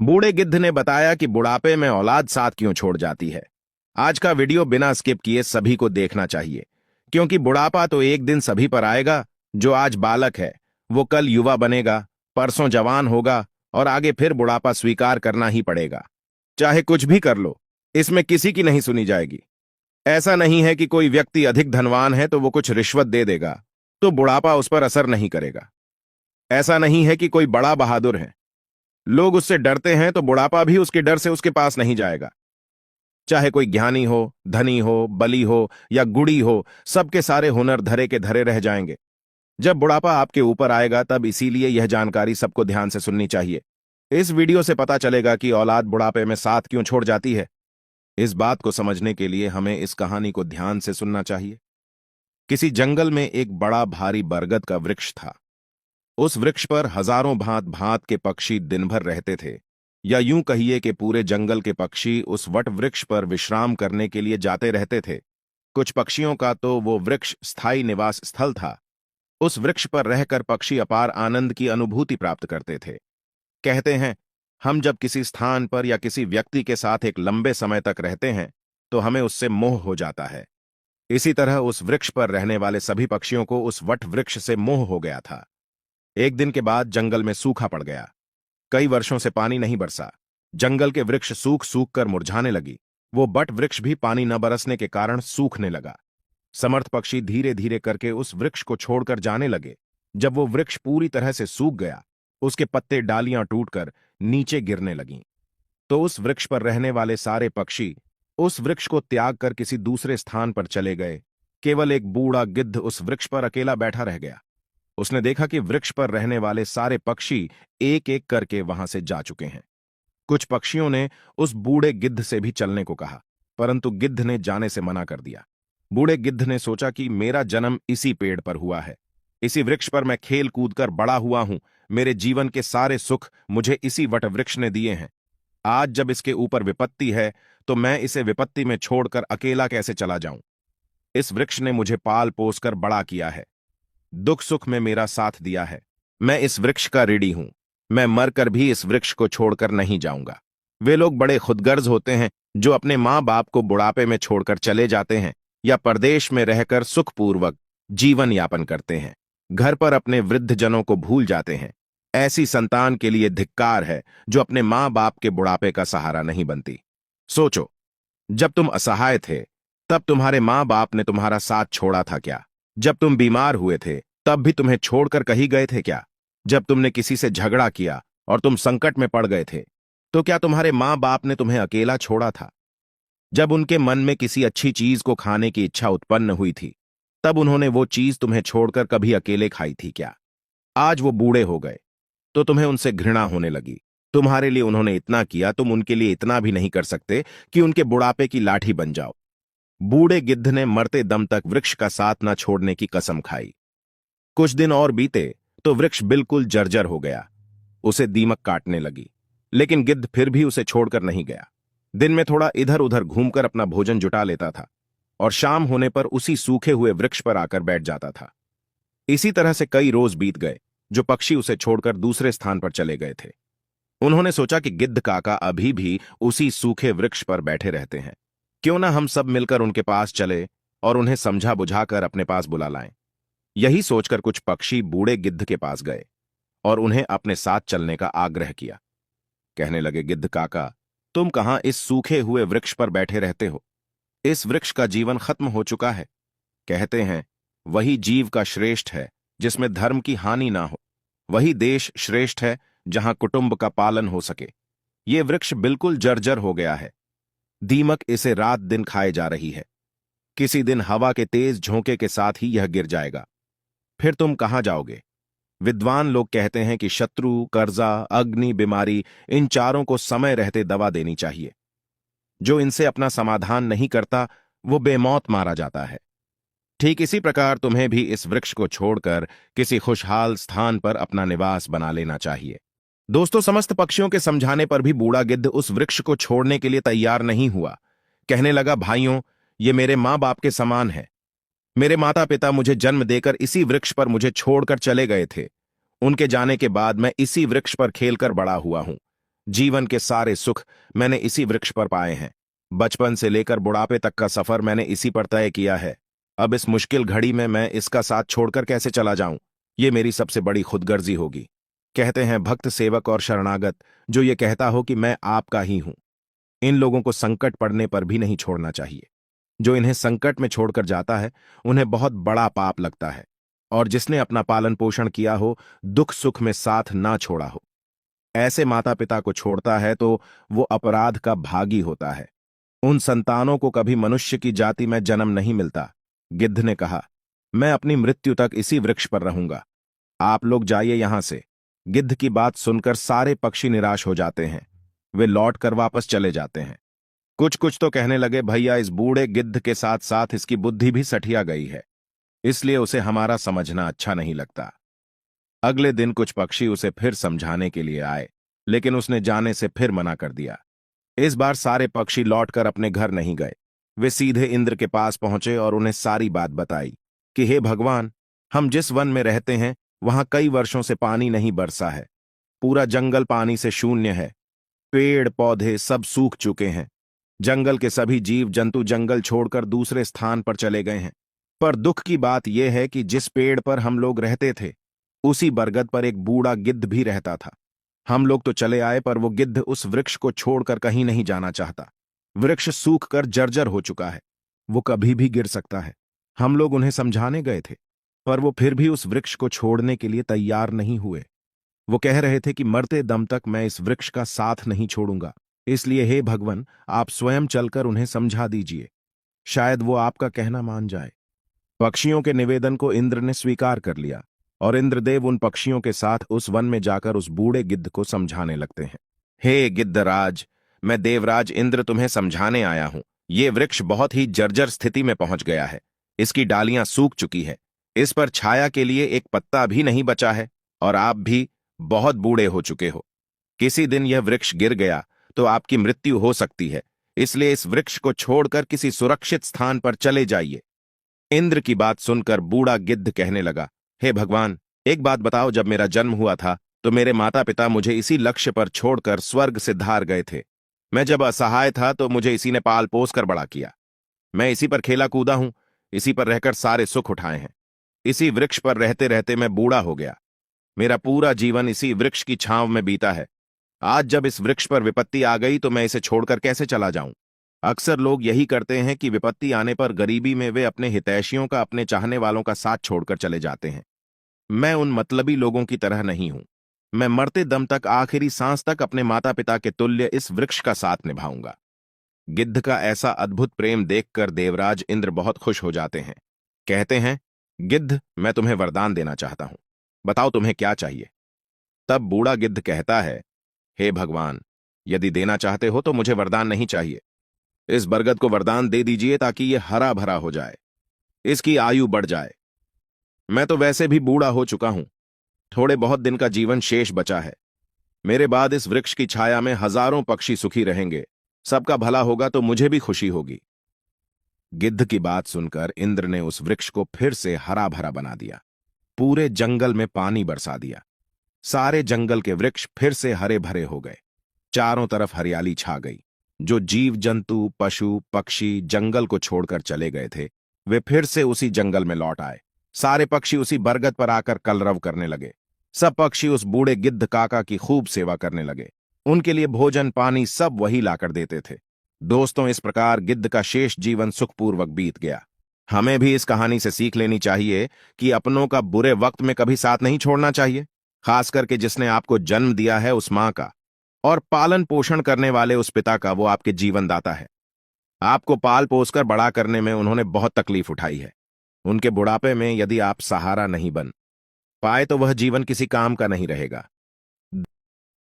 बूढ़े गिद्ध ने बताया कि बुढ़ापे में औलाद साथ क्यों छोड़ जाती है। आज का वीडियो बिना स्किप किए सभी को देखना चाहिए, क्योंकि बुढ़ापा तो एक दिन सभी पर आएगा। जो आज बालक है वो कल युवा बनेगा, परसों जवान होगा और आगे फिर बुढ़ापा स्वीकार करना ही पड़ेगा। चाहे कुछ भी कर लो, इसमें किसी की नहीं सुनी जाएगी। ऐसा नहीं है कि कोई व्यक्ति अधिक धनवान है तो वो कुछ रिश्वत दे देगा तो बुढ़ापा उस पर असर नहीं करेगा। ऐसा नहीं है कि कोई बड़ा बहादुर है, लोग उससे डरते हैं तो बुढ़ापा भी उसके डर से उसके पास नहीं जाएगा। चाहे कोई ज्ञानी हो, धनी हो, बली हो या गुड़ी हो, सबके सारे हुनर धरे के धरे रह जाएंगे। जब बुढ़ापा आपके ऊपर आएगा तब इसीलिए यह जानकारी सबको ध्यान से सुननी चाहिए। इस वीडियो से पता चलेगा कि औलाद बुढ़ापे में साथ क्यों छोड़ जाती है। इस बात को समझने के लिए हमें इस कहानी को ध्यान से सुनना चाहिए। किसी जंगल में एक बड़ा भारी बरगद का वृक्ष था। उस वृक्ष पर हजारों भांत भांत के पक्षी दिन भर रहते थे, या यूं कहिए कि पूरे जंगल के पक्षी उस वट वृक्ष पर विश्राम करने के लिए जाते रहते थे। कुछ पक्षियों का तो वो वृक्ष स्थायी निवास स्थल था। उस वृक्ष पर रहकर पक्षी अपार आनंद की अनुभूति प्राप्त करते थे। कहते हैं, हम जब किसी स्थान पर या किसी व्यक्ति के साथ एक लंबे समय तक रहते हैं तो हमें उससे मोह हो जाता है। इसी तरह उस वृक्ष पर रहने वाले सभी पक्षियों को उस वट वृक्ष से मोह हो गया था। एक दिन के बाद जंगल में सूखा पड़ गया। कई वर्षों से पानी नहीं बरसा। जंगल के वृक्ष सूख सूख कर मुरझाने लगी। वो बट वृक्ष भी पानी न बरसने के कारण सूखने लगा। समर्थ पक्षी धीरे धीरे करके उस वृक्ष को छोड़कर जाने लगे। जब वो वृक्ष पूरी तरह से सूख गया, उसके पत्ते डालियां टूटकर नीचे गिरने लगीं। तो उस वृक्ष पर रहने वाले सारे पक्षी उस वृक्ष को त्याग कर किसी दूसरे स्थान पर चले गए। केवल एक बूढ़ा गिद्ध उस वृक्ष पर अकेला बैठा रह गया। उसने देखा कि वृक्ष पर रहने वाले सारे पक्षी एक एक करके वहां से जा चुके हैं। कुछ पक्षियों ने उस बूढ़े गिद्ध से भी चलने को कहा, परंतु गिद्ध ने जाने से मना कर दिया। बूढ़े गिद्ध ने सोचा कि मेरा जन्म इसी पेड़ पर हुआ है, इसी वृक्ष पर मैं खेल कूद कर बड़ा हुआ हूं। मेरे जीवन के सारे सुख मुझे इसी वटवृक्ष ने दिए हैं। आज जब इसके ऊपर विपत्ति है तो मैं इसे विपत्ति में छोड़कर अकेला कैसे चला जाऊं। इस वृक्ष ने मुझे पाल पोस कर बड़ा किया है, दुख सुख में मेरा साथ दिया है। मैं इस वृक्ष का ऋणी हूं। मैं मरकर भी इस वृक्ष को छोड़कर नहीं जाऊंगा। वे लोग बड़े खुदगर्ज होते हैं जो अपने मां बाप को बुढ़ापे में छोड़कर चले जाते हैं या परदेश में रहकर सुखपूर्वक जीवन यापन करते हैं। घर पर अपने वृद्धजनों को भूल जाते हैं। ऐसी संतान के लिए धिक्कार है जो अपने मां बाप के बुढ़ापे का सहारा नहीं बनती। सोचो, जब तुम असहाय थे तब तुम्हारे मां बाप ने तुम्हारा साथ छोड़ा था क्या? जब तुम बीमार हुए थे तब भी तुम्हें छोड़कर कहीं गए थे क्या? जब तुमने किसी से झगड़ा किया और तुम संकट में पड़ गए थे तो क्या तुम्हारे मां बाप ने तुम्हें अकेला छोड़ा था? जब उनके मन में किसी अच्छी चीज को खाने की इच्छा उत्पन्न हुई थी तब उन्होंने वो चीज तुम्हें छोड़कर कभी अकेले खाई थी क्या? आज वो बूढ़े हो गए तो तुम्हें उनसे घृणा होने लगी। तुम्हारे लिए उन्होंने इतना किया, तुम उनके लिए इतना भी नहीं कर सकते कि उनके बुढ़ापे की लाठी बन जाओ। बूढ़े गिद्ध ने मरते दम तक वृक्ष का साथ न छोड़ने की कसम खाई। कुछ दिन और बीते तो वृक्ष बिल्कुल जर्जर हो गया। उसे दीमक काटने लगी, लेकिन गिद्ध फिर भी उसे छोड़कर नहीं गया। दिन में थोड़ा इधर उधर घूमकर अपना भोजन जुटा लेता था और शाम होने पर उसी सूखे हुए वृक्ष पर आकर बैठ जाता था। इसी तरह से कई रोज बीत गए। जो पक्षी उसे छोड़कर दूसरे स्थान पर चले गए थे, उन्होंने सोचा कि गिद्ध काका अभी भी उसी सूखे वृक्ष पर बैठे रहते हैं। क्यों ना हम सब मिलकर उनके पास चले और उन्हें समझा बुझाकर अपने पास बुला लाएं। यही सोचकर कुछ पक्षी बूढ़े गिद्ध के पास गए और उन्हें अपने साथ चलने का आग्रह किया। कहने लगे, गिद्ध काका, तुम कहां इस सूखे हुए वृक्ष पर बैठे रहते हो? इस वृक्ष का जीवन खत्म हो चुका है। कहते हैं, वही जीव का श्रेष्ठ है जिसमें धर्म की हानि ना हो। वही देश श्रेष्ठ है जहां कुटुंब का पालन हो सके। ये वृक्ष बिल्कुल जर्जर हो गया है। दीमक इसे रात दिन खाए जा रही है। किसी दिन हवा के तेज झोंके के साथ ही यह गिर जाएगा। फिर तुम कहां जाओगे? विद्वान लोग कहते हैं कि शत्रु, कर्जा, अग्नि, बीमारी, इन चारों को समय रहते दवा देनी चाहिए। जो इनसे अपना समाधान नहीं करता वो बेमौत मारा जाता है। ठीक इसी प्रकार तुम्हें भी इस वृक्ष को छोड़कर किसी खुशहाल स्थान पर अपना निवास बना लेना चाहिए। दोस्तों, समस्त पक्षियों के समझाने पर भी बूढ़ा गिद्ध उस वृक्ष को छोड़ने के लिए तैयार नहीं हुआ। कहने लगा, भाइयों, ये मेरे मां बाप के समान है। मेरे माता पिता मुझे जन्म देकर इसी वृक्ष पर मुझे छोड़कर चले गए थे। उनके जाने के बाद मैं इसी वृक्ष पर खेलकर बड़ा हुआ हूं। जीवन के सारे सुख मैंने इसी वृक्ष पर पाए हैं। बचपन से लेकर बुढ़ापे तक का सफर मैंने इसी पर तय किया है। अब इस मुश्किल घड़ी में मैं इसका साथ छोड़कर कैसे चला जाऊं? ये मेरी सबसे बड़ी खुदगर्जी होगी। कहते हैं भक्त सेवक और शरणागत, जो ये कहता हो कि मैं आपका ही हूं। इन लोगों को संकट पड़ने पर भी नहीं छोड़ना चाहिए। जो इन्हें संकट में छोड़कर जाता है, उन्हें बहुत बड़ा पाप लगता है। और जिसने अपना पालन पोषण किया हो, दुख सुख में साथ ना छोड़ा हो, ऐसे माता पिता को छोड़ता है तो वो अपराध का भागी होता है। उन संतानों को कभी मनुष्य की जाति में जन्म नहीं मिलता। गिद्ध ने कहा, मैं अपनी मृत्यु तक इसी वृक्ष पर रहूंगा। आप लोग जाइए यहां से। गिद्ध की बात सुनकर सारे पक्षी निराश हो जाते हैं। वे लौट कर वापस चले जाते हैं। कुछ कुछ तो कहने लगे, भैया इस बूढ़े गिद्ध के साथ साथ इसकी बुद्धि भी सठिया गई है, इसलिए उसे हमारा समझना अच्छा नहीं लगता। अगले दिन कुछ पक्षी उसे फिर समझाने के लिए आए, लेकिन उसने जाने से फिर मना कर दिया। इस बार सारे पक्षी लौटकर अपने घर नहीं गए। वे सीधे इंद्र के पास पहुंचे और उन्हें सारी बात बताई कि हे भगवान, हम जिस वन में रहते हैं वहां कई वर्षों से पानी नहीं बरसा है। पूरा जंगल पानी से शून्य है। पेड़ पौधे सब सूख चुके हैं। जंगल के सभी जीव जंतु जंगल छोड़कर दूसरे स्थान पर चले गए हैं। पर दुख की बात यह है कि जिस पेड़ पर हम लोग रहते थे, उसी बरगद पर एक बूढ़ा गिद्ध भी रहता था। हम लोग तो चले आए, पर वो गिद्ध उस वृक्ष को छोड़कर कहीं नहीं जाना चाहता। वृक्ष सूख कर जर्जर हो चुका है। वो कभी भी गिर सकता है। हम लोग उन्हें समझाने गए थे, पर वो फिर भी उस वृक्ष को छोड़ने के लिए तैयार नहीं हुए। वो कह रहे थे कि मरते दम तक मैं इस वृक्ष का साथ नहीं छोड़ूंगा। इसलिए हे भगवान, आप स्वयं चलकर उन्हें समझा दीजिए। शायद वो आपका कहना मान जाए। पक्षियों के निवेदन को इंद्र ने स्वीकार कर लिया और इंद्रदेव उन पक्षियों के साथ उस वन में जाकर उस बूढ़े गिद्ध को समझाने लगते हैं। हे गिद्धराज, मैं देवराज इंद्र तुम्हें समझाने आया हूं। ये वृक्ष बहुत ही जर्जर स्थिति में पहुंच गया है। इसकी डालियां सूख चुकी है। इस पर छाया के लिए एक पत्ता भी नहीं बचा है और आप भी बहुत बूढ़े हो चुके हो। किसी दिन यह वृक्ष गिर गया तो आपकी मृत्यु हो सकती है। इसलिए इस वृक्ष को छोड़कर किसी सुरक्षित स्थान पर चले जाइए। इंद्र की बात सुनकर बूढ़ा गिद्ध कहने लगा, हे भगवान, एक बात बताओ, जब मेरा जन्म हुआ था तो मेरे माता पिता मुझे इसी लक्ष्य पर छोड़कर स्वर्ग से धार गए थे। मैं जब असहाय था तो मुझे इसी ने पाल पोस कर बड़ा किया। मैं इसी पर खेला कूदा हूं, इसी पर रहकर सारे सुख उठाए हैं। इसी वृक्ष पर रहते रहते मैं बूढ़ा हो गया। मेरा पूरा जीवन इसी वृक्ष की छांव में बीता है। आज जब इस वृक्ष पर विपत्ति आ गई तो मैं इसे छोड़कर कैसे चला जाऊं? अक्सर लोग यही करते हैं कि विपत्ति आने पर गरीबी में वे अपने हितैषियों का, अपने चाहने वालों का साथ छोड़कर चले जाते हैं। मैं उन मतलबी लोगों की तरह नहीं हूं। मैं मरते दम तक, आखिरी सांस तक अपने माता पिता के तुल्य इस वृक्ष का साथ निभाऊंगा। गिद्ध का ऐसा अद्भुत प्रेम देखकर देवराज इंद्र बहुत खुश हो जाते हैं। कहते हैं, गिद्ध, मैं तुम्हें वरदान देना चाहता हूं। बताओ तुम्हें क्या चाहिए? तब बूढ़ा गिद्ध कहता है, हे भगवान, यदि देना चाहते हो तो मुझे वरदान नहीं चाहिए। इस बरगद को वरदान दे दीजिए ताकि यह हरा भरा हो जाए, इसकी आयु बढ़ जाए। मैं तो वैसे भी बूढ़ा हो चुका हूं। थोड़े बहुत दिन का जीवन शेष बचा है। मेरे बाद इस वृक्ष की छाया में हजारों पक्षी सुखी रहेंगे। सबका भला होगा तो मुझे भी खुशी होगी। गिद्ध की बात सुनकर इंद्र ने उस वृक्ष को फिर से हरा भरा बना दिया। पूरे जंगल में पानी बरसा दिया। सारे जंगल के वृक्ष फिर से हरे भरे हो गए। चारों तरफ हरियाली छा गई। जो जीव जंतु, पशु पक्षी जंगल को छोड़कर चले गए थे, वे फिर से उसी जंगल में लौट आए। सारे पक्षी उसी बरगद पर आकर कलरव करने लगे। सब पक्षी उस बूढ़े गिद्ध काका की खूब सेवा करने लगे। उनके लिए भोजन पानी सब वही लाकर देते थे। दोस्तों, इस प्रकार गिद्ध का शेष जीवन सुखपूर्वक बीत गया। हमें भी इस कहानी से सीख लेनी चाहिए कि अपनों का बुरे वक्त में कभी साथ नहीं छोड़ना चाहिए, खास करके जिसने आपको जन्म दिया है उस मां का, और पालन पोषण करने वाले उस पिता का। वो आपके जीवन दाता है। आपको पाल पोसकर बड़ा करने में उन्होंने बहुत तकलीफ उठाई है। उनके बुढ़ापे में यदि आप सहारा नहीं बन पाए तो वह जीवन किसी काम का नहीं रहेगा।